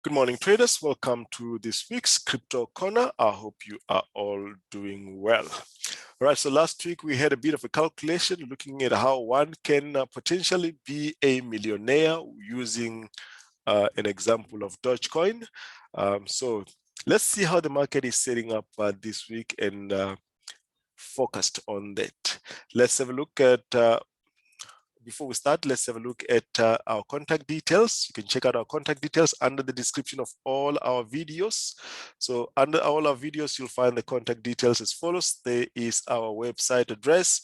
Good morning, traders. Welcome to this week's Crypto Corner. I hope you are all doing well. All right, so last week we had a bit of a calculation looking at how one can potentially be a millionaire using an example of Dogecoin. So let's see how the market is setting up this week and focused on that. Let's have a look at before we start, let's have a look at our contact details. You can check out our contact details under the description of all our videos. So under all our videos, you'll find the contact details as follows. There is our website address.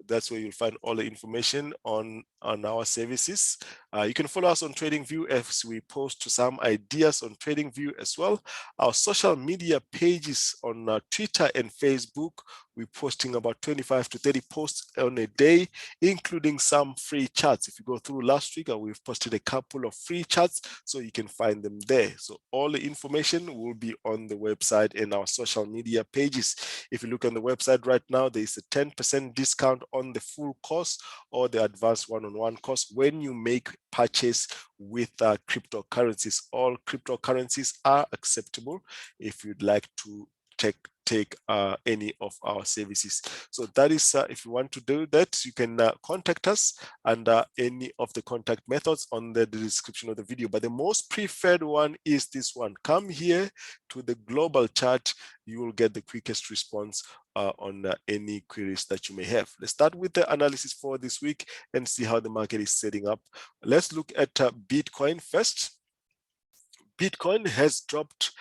That's where you'll find all the information on our services. You can follow us on TradingView as we post some ideas on TradingView as well. Our social media pages on Twitter and Facebook, we're posting about 25 to 30 posts on a day, including some free charts. If you go through last week, we've posted a couple of free charts, so you can find them there. So all the information will be on the website and our social media pages. If you look on the website right now, there is a 10% discount on the full course or the advanced one-on-one course when you make purchase with cryptocurrencies. All cryptocurrencies are acceptable if you'd like to take any of our services. So that is if you want to do that, you can contact us under any of the contact methods on the description of the video. But the most preferred one is this one. Come here to the global chat. You will get the quickest response on any queries that you may have. Let's start with the analysis for this week and see how the market is setting up. Let's look at Bitcoin first. Bitcoin has dropped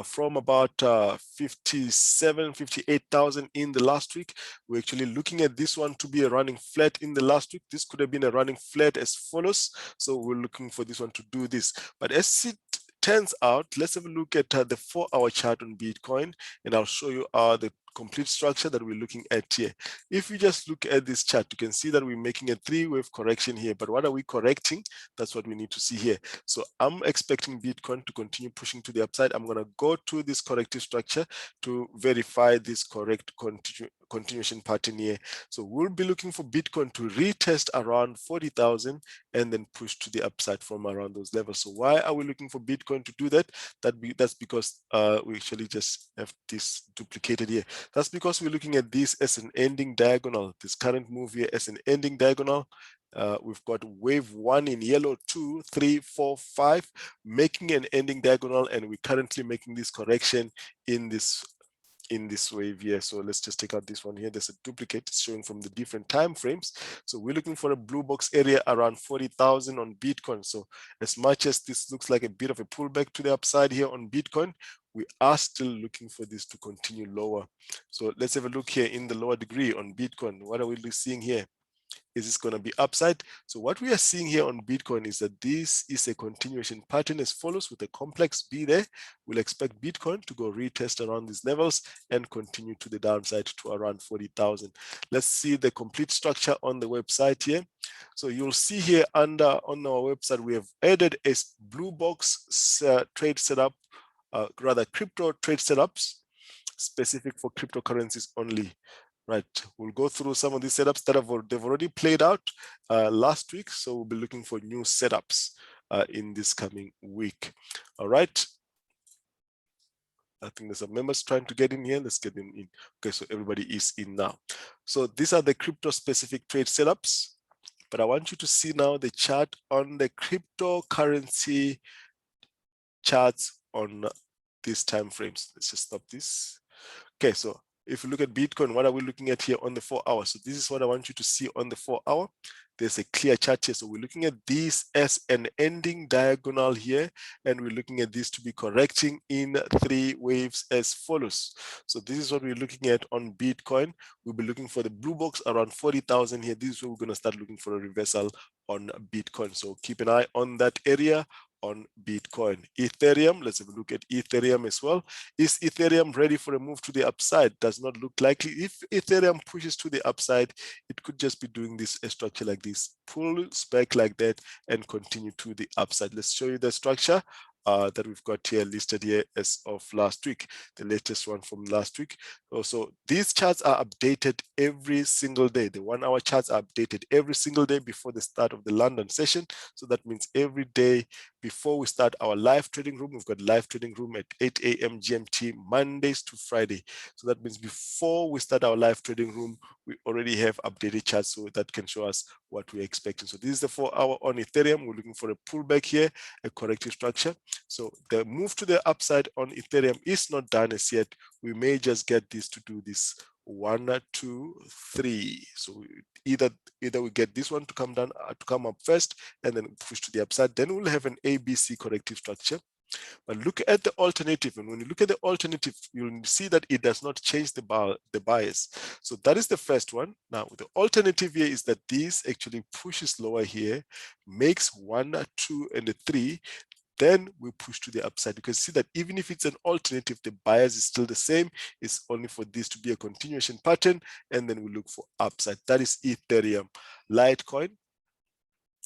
from about 58,000 in the last week. We're actually looking at this one to be a running flat in the last week. This could have been a running flat as follows. So we're looking for this one to do this. But as it turns out, let's have a look at the 4-hour chart on Bitcoin, and I'll show you the complete structure that we're looking at here. If you just look at this chart, you can see that we're making a 3-wave correction here. But what are we correcting? That's what we need to see here. So I'm expecting Bitcoin to continue pushing to the upside. I'm going to go to this corrective structure to verify this correct continuation pattern here. So we'll be looking for Bitcoin to retest around 40,000 and then push to the upside from around those levels. So why are we looking for Bitcoin to do that? That's because we actually just have this duplicated here. That's because we're looking at this as an ending diagonal, this current move here as an ending diagonal. We've got wave 1 in yellow, 2, 3, 4, 5, making an ending diagonal, and we're currently making this correction in this wave here. So let's just take out this one here. There's a duplicate showing from the different time frames. So we're looking for a blue box area around 40,000 on Bitcoin. So as much as this looks like a bit of a pullback to the upside here on Bitcoin, we are still looking for this to continue lower. So let's have a look here in the lower degree on Bitcoin. What are we seeing here? Is this going to be upside? So what we are seeing here on Bitcoin is that this is a continuation pattern as follows with a complex B there. We'll expect Bitcoin to go retest around these levels and continue to the downside to around 40,000. Let's see the complete structure on the website here. So you'll see here on our website, we have added a blue box trade setup, rather crypto trade setups specific for cryptocurrencies only. Right, we'll go through some of these setups that they've already played out last week. So we'll be looking for new setups in this coming week. All right. I think there's some members trying to get in here. Let's get them in. Okay, so everybody is in now. So these are the crypto specific trade setups. But I want you to see now the chart on the cryptocurrency charts on these time frames. Let's just stop this. Okay, so if you look at Bitcoin, what are we looking at here on the 4 hour? So this is what I want you to see on the 4 hour. There's a clear chart here. So we're looking at this as an ending diagonal here, and we're looking at this to be correcting in 3 waves as follows. So this is what we're looking at on Bitcoin. We'll be looking for the blue box around 40,000 here. This is where we're going to start looking for a reversal on Bitcoin. So keep an eye on that area on Bitcoin. Ethereum, let's have a look at Ethereum as well. Is Ethereum ready for a move to the upside? Does not look likely. If Ethereum pushes to the upside, it could just be doing this a structure like this, pulls back like that and continue to the upside. Let's show you the structure that we've got here listed here as of last week, the latest one from last week. Also, these charts are updated every single day. The 1 hour charts are updated every single day before the start of the London session. So that means every day before we start our live trading room. We've got live trading room at 8 a.m. GMT, Mondays to Friday. So that means before we start our live trading room, we already have updated charts so that can show us what we're expecting. So this is the 4-hour on Ethereum. We're looking for a pullback here, a corrective structure. So the move to the upside on Ethereum is not done as yet. We may just get this to do this 1, 2, 3. So either we get this one to come down, to come up first, and then push to the upside. Then we'll have an ABC corrective structure. But look at the alternative, and when you look at the alternative, you'll see that it does not change the bias. So that is the first one. Now the alternative here is that this actually pushes lower here, makes 1, 2, and a 3. Then we push to the upside. You can see that even if it's an alternative, the bias is still the same. It's only for this to be a continuation pattern, and then we look for upside. That is Ethereum. Litecoin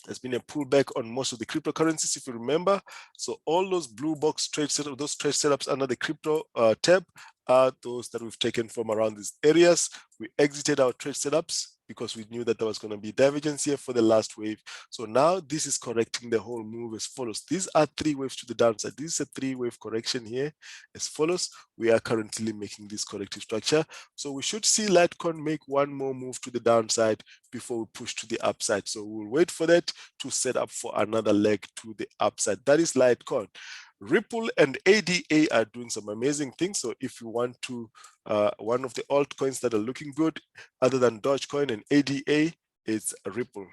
has been a pullback on most of the cryptocurrencies, if you remember. So all those blue box trade setups, those trade setups under the crypto tab are those that we've taken from around these areas. We exited our trade setups because we knew that there was going to be divergence here for the last wave. So now this is correcting the whole move as follows. These are 3 waves to the downside. This is a 3-wave correction here as follows. We are currently making this corrective structure. So we should see Litecoin make one more move to the downside before we push to the upside. So we'll wait for that to set up for another leg to the upside. That is Litecoin. Ripple and ADA are doing some amazing things. So if you want to, one of the altcoins that are looking good other than Dogecoin and ADA is Ripple,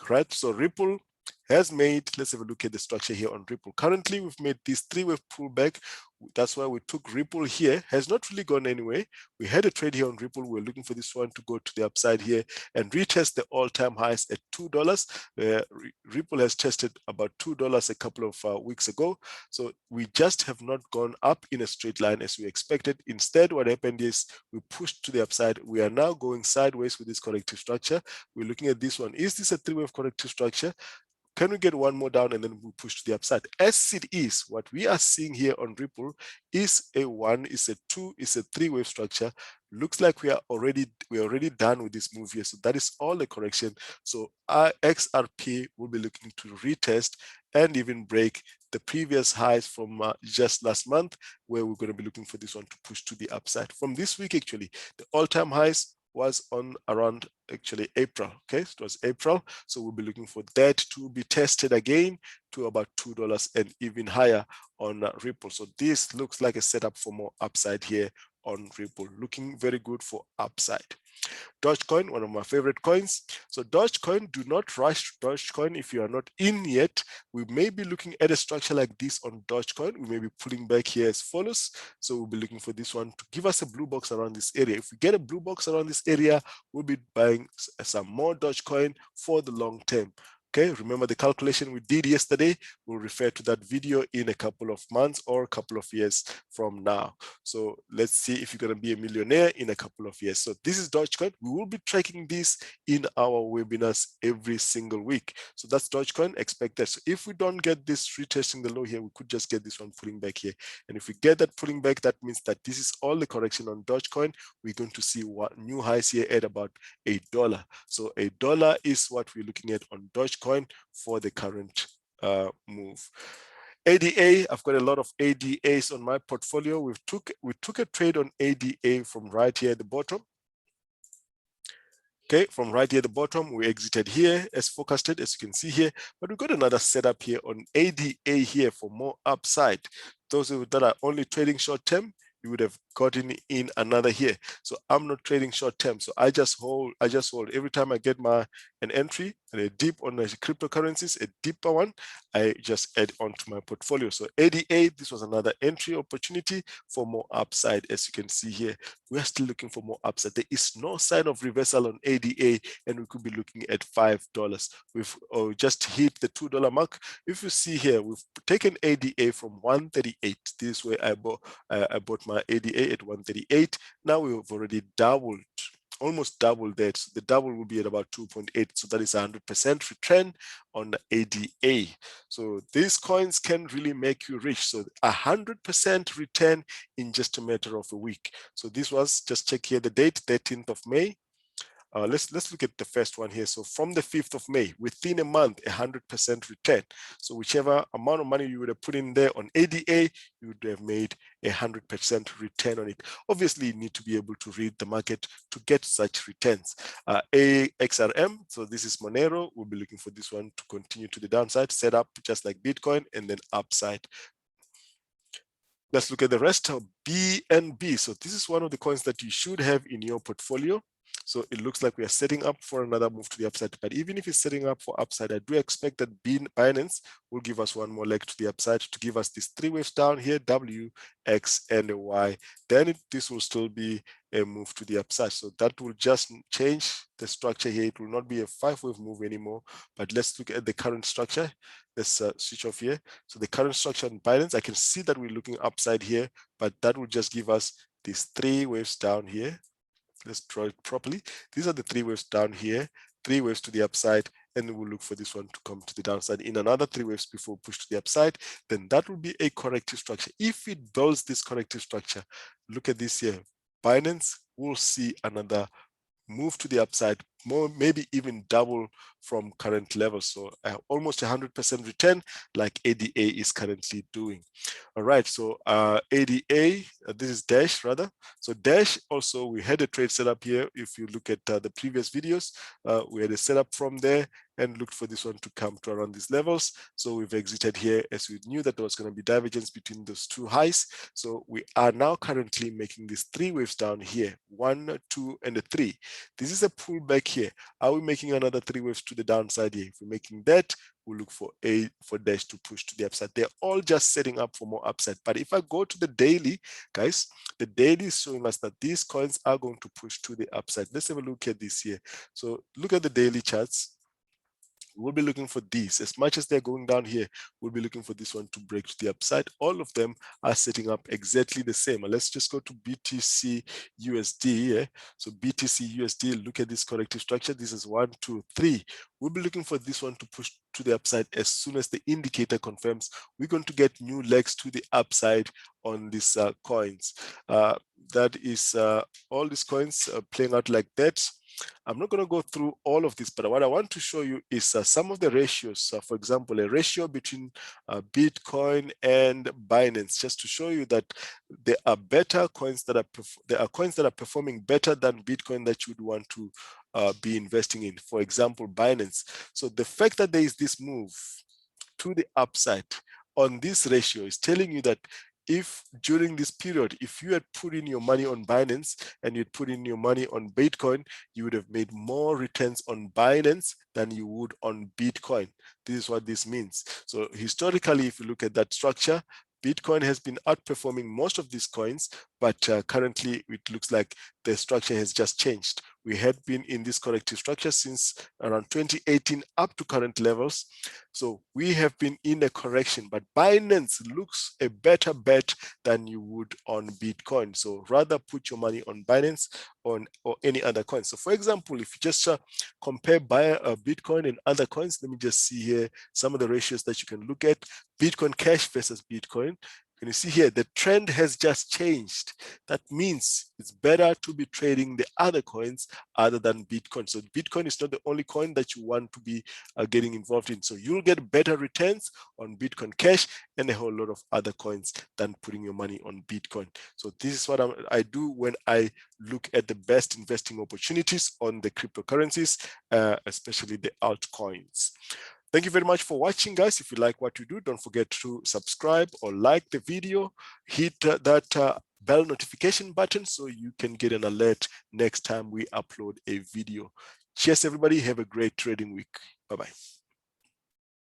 right? So Ripple has made, let's have a look at the structure here on Ripple. Currently, we've made this 3-wave pullback. That's why we took Ripple here. Has not really gone anywhere. We had a trade here on Ripple. We're looking for this one to go to the upside here and retest the all-time highs at $2. Ripple has tested about $2 a couple of weeks ago. So we just have not gone up in a straight line as we expected. Instead, what happened is we pushed to the upside. We are now going sideways with this corrective structure. We're looking at this one. Is this a 3-wave corrective structure? Can we get one more down and then we push to the upside? As it is, what we are seeing here on Ripple is a 1, is a 2, is a 3-wave structure. Looks like we're already done with this move here. So that is all the correction. So our XRP will be looking to retest and even break the previous highs from just last month, where we're going to be looking for this one to push to the upside. From this week, actually, the all-time highs was on around actually April. Okay, so it was April. So we'll be looking for that to be tested again to about $2 and even higher on Ripple. So this looks like a setup for more upside here on Ripple. Looking very good for upside. Dogecoin, one of my favorite coins. So Dogecoin, do not rush Dogecoin if you are not in yet. We may be looking at a structure like this on Dogecoin. We may be pulling back here as follows. So we'll be looking for this one to give us a blue box around this area. If we get a blue box around this area, we'll be buying some more Dogecoin for the long term. Okay, remember the calculation we did yesterday. We'll refer to that video in a couple of months or a couple of years from now. So let's see if you're going to be a millionaire in a couple of years. So this is Dogecoin. We will be tracking this in our webinars every single week. So that's Dogecoin. Expect that. So if we don't get this retesting the low here, we could just get this one pulling back here. And if we get that pulling back, that means that this is all the correction on Dogecoin. We're going to see what new highs here at about $1. So $1 is what we're looking at on Dogecoin for the current move. ADA, I've got a lot of ADAs on my portfolio. We took a trade on ADA from right here at the bottom. Okay, from right here at the bottom, we exited here as forecasted, as you can see here, but we've got another setup here on ADA here for more upside. Those that are only trading short term, you would have gotten in another here. So I'm not trading short term. So I just hold every time I get an entry and a dip on the cryptocurrencies, a deeper one, I just add onto my portfolio. So ADA, this was another entry opportunity for more upside. As you can see here, we are still looking for more upside. There is no sign of reversal on ADA, and we could be looking at $5. We've just hit the $2 mark. If you see here, we've taken ADA from 138. This is where I bought my ADA at 138. Now we've already doubled, almost doubled that. So the double will be at about 2.8. So that is 100% return on the ADA. So these coins can really make you rich. So 100% return in just a matter of a week. So this was, just check here the date, 13th of May. let's look at the first one here. So from the 5th of May, within a month, 100% return. So whichever amount of money you would have put in there on ADA, you would have made 100% return on it. Obviously, you need to be able to read the market to get such returns. XRM, so this is Monero. We'll be looking for this one to continue to the downside, set up just like Bitcoin, and then upside. Let's look at the rest of BNB. So this is one of the coins that you should have in your portfolio. So it looks like we are setting up for another move to the upside. But even if it's setting up for upside, I do expect that Binance will give us one more leg to the upside to give us these 3 waves down here, W, X, and Y. Then this will still be a move to the upside. So that will just change the structure here. It will not be a 5-wave move anymore. But let's look at the current structure. Let's switch off here. So the current structure in Binance, I can see that we're looking upside here, but that will just give us these 3 waves down here. Let's draw it properly. These are the 3 waves down here, 3 waves to the upside, and we'll look for this one to come to the downside in another 3 waves before we push to the upside. Then that will be a corrective structure. If it builds this corrective structure, look at this here. Binance will see another move to the upside, more, maybe even double from current levels. So almost 100% return like ADA is currently doing. All right, so ADA, this is Dash rather. So Dash also, we had a trade setup here. If you look at the previous videos, we had a setup from there and looked for this one to come to around these levels. So we've exited here as we knew that there was going to be divergence between those 2 highs. So we are now currently making these 3 waves down here, 1, 2, and a 3. This is a pullback here. Are we making another 3 waves to the downside here? If we're making that, we'll look for Dash to push to the upside. They're all just setting up for more upside. But if I go to the daily, guys, the daily is showing us that these coins are going to push to the upside. Let's have a look at this here. So look at the daily charts. We'll be looking for these. As much as they're going down here, we'll be looking for this one to break to the upside. All of them are setting up exactly the same. Let's just go to BTCUSD. Yeah? So BTCUSD, look at this corrective structure. This is 1, 2, 3. We'll be looking for this one to push to the upside as soon as the indicator confirms we're going to get new legs to the upside on these coins. That is all these coins playing out like that. I'm not going to go through all of this, but what I want to show you is some of the ratios. For example, a ratio between Bitcoin and Binance, just to show you that there are better coins that are performing better than Bitcoin that you would want to be investing in. For example, Binance. So the fact that there is this move to the upside on this ratio is telling you that if during this period, if you had put in your money on Binance and you'd put in your money on Bitcoin, you would have made more returns on Binance than you would on Bitcoin. This is what this means. So historically, if you look at that structure, Bitcoin has been outperforming most of these coins, but currently it looks like the structure has just changed. We had been in this corrective structure since around 2018 up to current levels. So we have been in a correction, but Binance looks a better bet than you would on Bitcoin. So rather put your money on Binance or any other coin. So for example, if you just compare Bitcoin and other coins, let me just see here some of the ratios that you can look at. Bitcoin Cash versus Bitcoin. Can you see here, the trend has just changed. That means it's better to be trading the other coins other than Bitcoin. So Bitcoin is not the only coin that you want to be getting involved in. So you'll get better returns on Bitcoin Cash and a whole lot of other coins than putting your money on Bitcoin. So this is what I do when I look at the best investing opportunities on the cryptocurrencies, especially the altcoins. Thank you very much for watching, guys. If you like what you do, don't forget to subscribe or like the video. Hit that bell notification button so you can get an alert next time we upload a video. Cheers, everybody. Have a great trading week. Bye-bye.